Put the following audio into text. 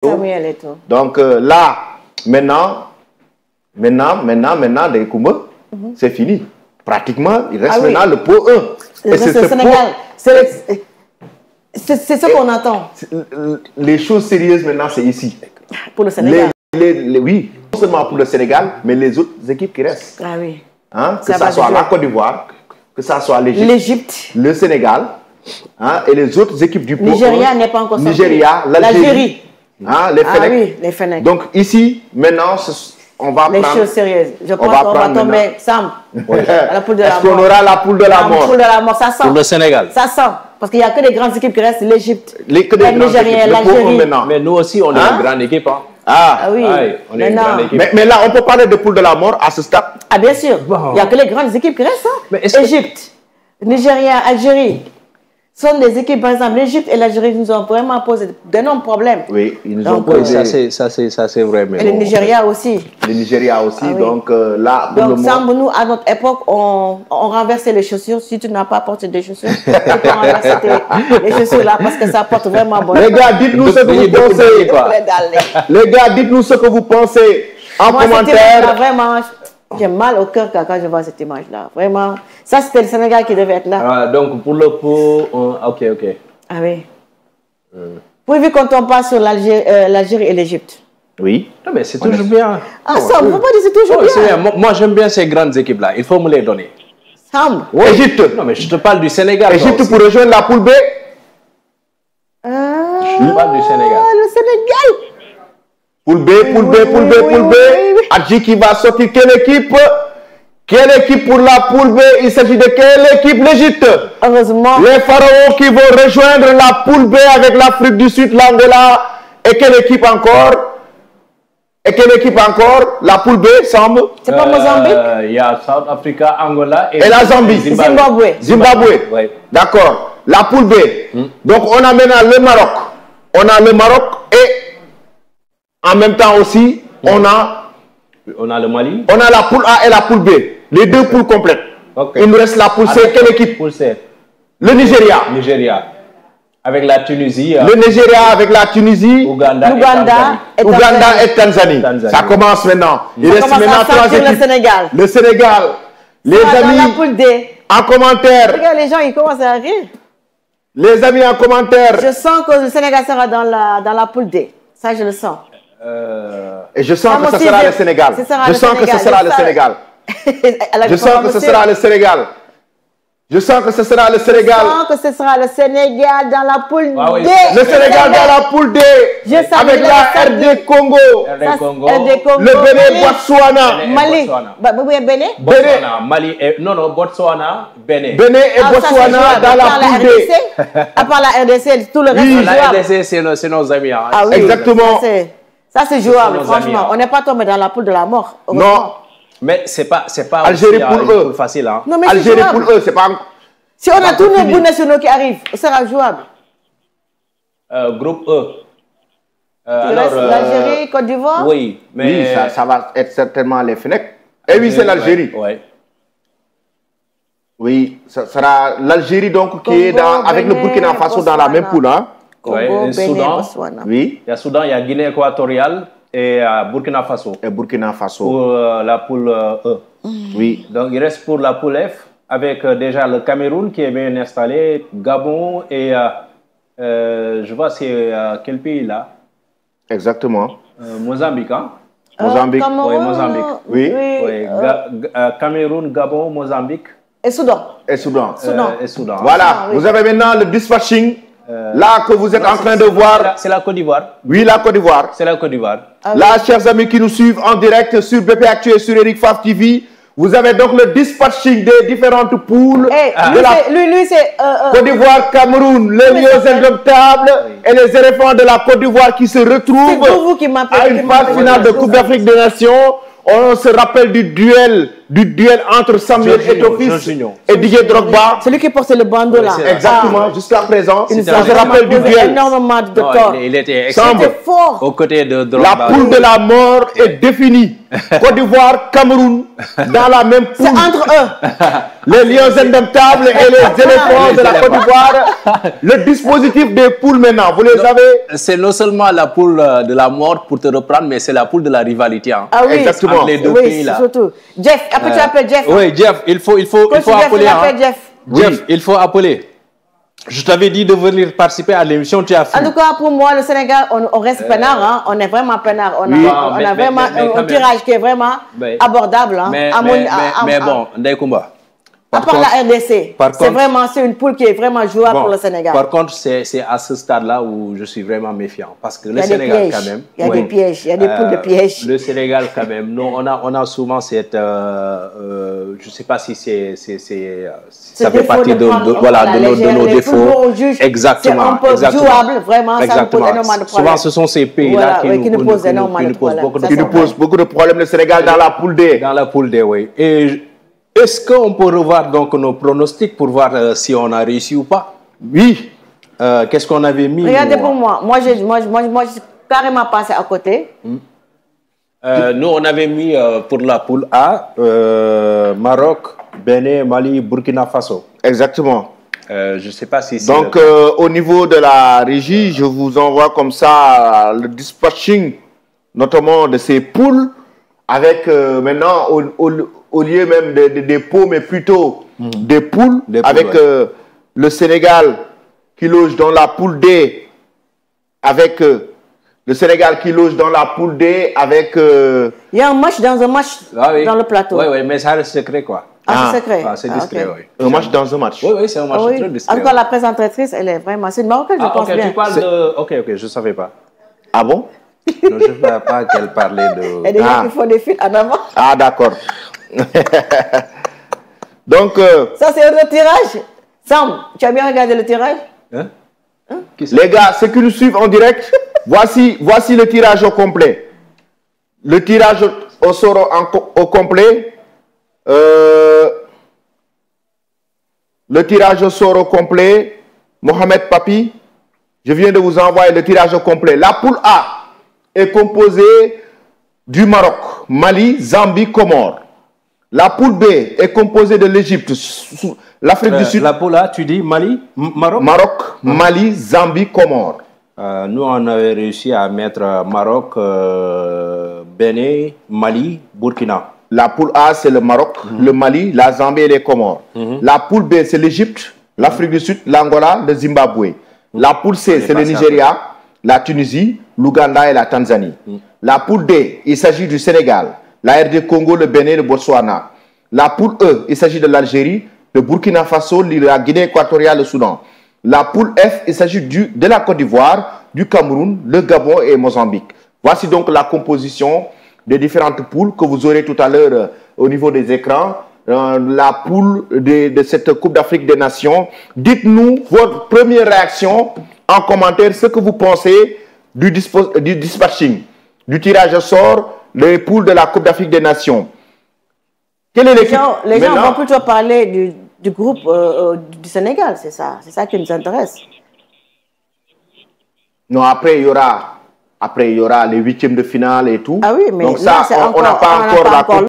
Samuel et tout. Donc là, maintenant, des Koumba, c'est fini. Pratiquement, il reste maintenant le pot 1. Et c'est le Sénégal. C'est ce qu'on attend. Les choses sérieuses maintenant, c'est ici. Pour le Sénégal. Oui, non seulement pour le Sénégal, mais les autres équipes qui restent. Ah oui. Hein, que ça soit la Côte d'Ivoire, que ça soit l'Égypte, le Sénégal, hein, et les autres équipes du pot 1. Nigeria n'est pas encore sorti. Nigeria, l'Algérie. Hein, les Fennecs. Oui, les Fennecs. Donc ici, maintenant, on va les prendre... choses sérieuses. Je pense qu'on va tomber, Sam, à la poule de la mort. Est-ce qu'on aura la poule de la mort? La poule de la mort, ça sent. Pour le Sénégal. Ça sent. Parce qu'il n'y a que des grandes équipes qui restent, l'Égypte, le Nigeria, l'Algérie. Mais nous aussi, on est une grande équipe. Hein. Ah oui, on est une grande équipe. Mais là, on peut parler de poule de la mort à ce stade? Ah bien sûr. Il n'y a que les grandes équipes qui restent. Hein. Égypte, Nigeria, Algérie. Ce sont des équipes, par exemple, l'Égypte et l'Algérie nous ont vraiment posé d'énormes problèmes. Oui, ils nous ont posé. Ça c'est vrai. Mais et le Nigeria aussi. Le Nigeria aussi, oui. Donc là... Donc, Samb, nous, à notre époque, on renversait les chaussures. Si tu n'as pas porté des chaussures, tu peux renverser les chaussures là parce que ça porte vraiment bon. Les gars, dites-nous ce que vous pensez. Les gars, dites-nous ce que vous pensez en commentaire. Vraiment... J'ai mal au cœur quand je vois cette image-là. Vraiment. Ça, c'était le Sénégal qui devait être là. Donc, pour le pot, ok. Ah oui. Pourvu qu'on tombe pas sur l'Algérie et l'Égypte. Oui. Non, mais c'est toujours bien. Ah, ça, on ne peut pas dire c'est toujours bien. Moi, j'aime bien ces grandes équipes-là. Il faut me les donner. Samb. Égypte. Non, mais je te parle du Sénégal. Égypte pour rejoindre la poule B. Je te parle du Sénégal. Le Sénégal. Poule B. Adji qui va sortir quelle équipe? Quelle équipe pour la poule B? Il s'agit de quelle équipe? L'Égypte. Heureusement. Les pharaons qui vont rejoindre la poule B avec l'Afrique du Sud, l'Angola. Et quelle équipe encore? La poule B, Samb. C'est pas Mozambique? Il y a South Africa, Angola et la Zambie. Zimbabwe. Oui. D'accord. La poule B. Donc on a maintenant le Maroc. Et en même temps aussi, on a le Mali. On a la poule A et la poule B. Les deux poules complètes. Okay. Il nous reste la poule C. Quelle équipe? Poule C. Le Nigeria. Avec la Tunisie. Le Nigeria avec la Tunisie. Ouganda et Tanzanie. Ça commence maintenant. Il reste maintenant 3 équipes. Le Sénégal. Les amis. Dans la poule D. En commentaire. Regarde, les gens, ils commencent à rire. Les amis, en commentaire. Je sens que le Sénégal sera dans la poule D. Ça, je le sens. Et je sens que ce sera le Sénégal. Je sens que ce sera le Sénégal. Je sens que ce sera le Sénégal. Je sens que ce sera le Sénégal. Je sens que ce sera le Sénégal dans la poule D. Le Sénégal dans la poule D. Avec la RD Congo. Le Bénin, Botswana. Mali. Botswana, Bénin. Bénin et Botswana dans la poule D. À part la RDC, tout le reste est jouable. La RDC, c'est nos amis. Hein. Ah oui, exactement. Ça, c'est jouable, franchement. On n'est pas tombé dans la poule de la mort. Non. Mais c'est pas Algérie pour eux. Facile. Hein. Non, mais Algérie pour eux, c'est pas... Si on a tous nos bouts nationaux qui arrivent, ce sera jouable. Groupe E. L'Algérie, Côte d'Ivoire. Oui, mais... Oui, ça va être certainement les Fennecs. Et oui, c'est l'Algérie. Oui, ça sera l'Algérie donc qui est avec le Burkina Faso dans la même poule. Hein? Congo, le Bénin, Soudan. Botswana. Oui. Il y a Soudan, il y a Guinée équatoriale et Burkina Faso. Pour la poule E. Oui. Donc il reste pour la poule F avec déjà le Cameroun qui est bien installé, Gabon et je vois c'est quel pays là? Exactement. Mozambique, hein? Mozambique. Oui, Mozambique. Oui. Cameroun, Gabon, Mozambique. Et Soudan. Et Soudan. Voilà, vous avez maintenant le dispatching. Là que vous êtes en train de voir. C'est la Côte d'Ivoire. Oui, la Côte d'Ivoire. C'est la Côte d'Ivoire. Là, chers amis qui nous suivent en direct sur BP Actu et sur Eric Faf TV, vous avez donc le dispatching des différentes poules. Lui, c'est... Côte d'Ivoire, Cameroun, les lions indomptables et les éléphants de la Côte d'Ivoire qui se retrouvent à une phase finale de Coupe d'Afrique des Nations. On se rappelle du duel du duel entre Samuel Eto'o et Didier Drogba. Celui qui portait le bandeau là. Exactement, jusqu'à présent. On se rappelle du duel. Énormément de corps. Il était fort. Aux côtés de Drogba. La poule de la mort est définie. Côte d'Ivoire, Cameroun, dans la même poule. C'est entre eux. Les lions indomptables et les éléphants de la Côte d'Ivoire. Le dispositif des poules maintenant, vous les avez. C'est non seulement la poule de la mort pour te reprendre, mais c'est la poule de la rivalité. Hein. Ah oui, exactement. Entre les deux pays, là. Surtout. Jeff, après tu appelles Jeff. Oui, Jeff, il faut appeler. Jeff, Jeff, il faut appeler. Je t'avais dit de venir participer à l'émission, tu as fait. En tout cas, pour moi, le Sénégal, on reste peinard, hein. On est vraiment peinard. On a vraiment un tirage qui est vraiment abordable. Hein. Mais bon, Ndeye Koumba. À part la RDC, c'est une poule qui est vraiment jouable pour le Sénégal. Par contre, c'est à ce stade-là où je suis vraiment méfiant. Parce que le Sénégal, quand même... Il y a des pièges, il y a des poules de pièges. Le Sénégal, quand même, nous, on a souvent cette... je ne sais pas si ça fait partie de nos défauts. Exactement. C'est un peu jouable, vraiment. Exactement. Ça nous pose énormément de problèmes. Souvent, ce sont ces pays-là qui nous posent énormément de problèmes. Qui nous posent beaucoup de problèmes, le Sénégal, dans la poule D. Dans la poule D, oui. Et... est-ce qu'on peut revoir donc nos pronostics pour voir si on a réussi ou pas? Oui. Qu'est-ce qu'on avait mis? Regardez pour moi. Moi, je suis carrément passé à côté. Nous, on avait mis pour la poule A, Maroc, Bénin, Mali, Burkina Faso. Exactement. Je ne sais pas si c'est... Donc, au niveau de la régie, je vous envoie comme ça le dispatching, notamment de ces poules, avec maintenant... au lieu même des pots, mais plutôt des poules, avec le Sénégal qui loge dans la poule D, avec le Sénégal qui loge dans la poule D, avec... Il y a un match dans un match dans le plateau. Oui, mais ça reste secret, quoi. C'est secret. C'est discret, oui. Un match dans un match. Oui, c'est un match très discret. En tout cas, la présentatrice, elle est vraiment... C'est une Marocaine, je pense bien. Tu parles de... Ok, je ne savais pas. Ah bon? Non, je ne savais pas qu'elle parlait de... Il y a des gens qui font des films en avant. Ah, d'accord. Donc... ça, c'est le tirage. Sam, tu as bien regardé le tirage? Les gars, ceux qui nous suivent en direct, voici le tirage au complet. Le tirage au sort au complet. Le tirage au sort au complet. Mohamed Papi, je viens de vous envoyer le tirage au complet. La poule A est composée du Maroc, Mali, Zambie, Comores. La poule B est composée de l'Égypte, l'Afrique du Sud. La poule A, tu dis Mali, Maroc? Maroc, Mali, Zambie, Comores. Nous, on avait réussi à mettre Maroc, Bénin, Mali, Burkina. La poule A, c'est le Maroc, le Mali, la Zambie et les Comores. La poule B, c'est l'Égypte, l'Afrique du Sud, l'Angola, le Zimbabwe. La poule C, c'est le Nigeria, la Tunisie, l'Ouganda et la Tanzanie. La poule D, il s'agit du Sénégal, la RD Congo, le Bénin, le Botswana. La poule E, il s'agit de l'Algérie, le Burkina Faso, la Guinée équatoriale, le Soudan. La poule F, il s'agit de la Côte d'Ivoire, du Cameroun, le Gabon et Mozambique. Voici donc la composition des différentes poules que vous aurez tout à l'heure au niveau des écrans. La poule de cette Coupe d'Afrique des Nations. Dites-nous votre première réaction en commentaire, ce que vous pensez du dispatching, du tirage au sort, les poules de la Coupe d'Afrique des Nations. Quelle est l'équipe? Les gens vont plutôt parler du groupe du Sénégal, c'est ça qui nous intéresse. Non, après il y aura les huitièmes de finale et tout. Ah oui, mais donc ça, on n'a pas encore la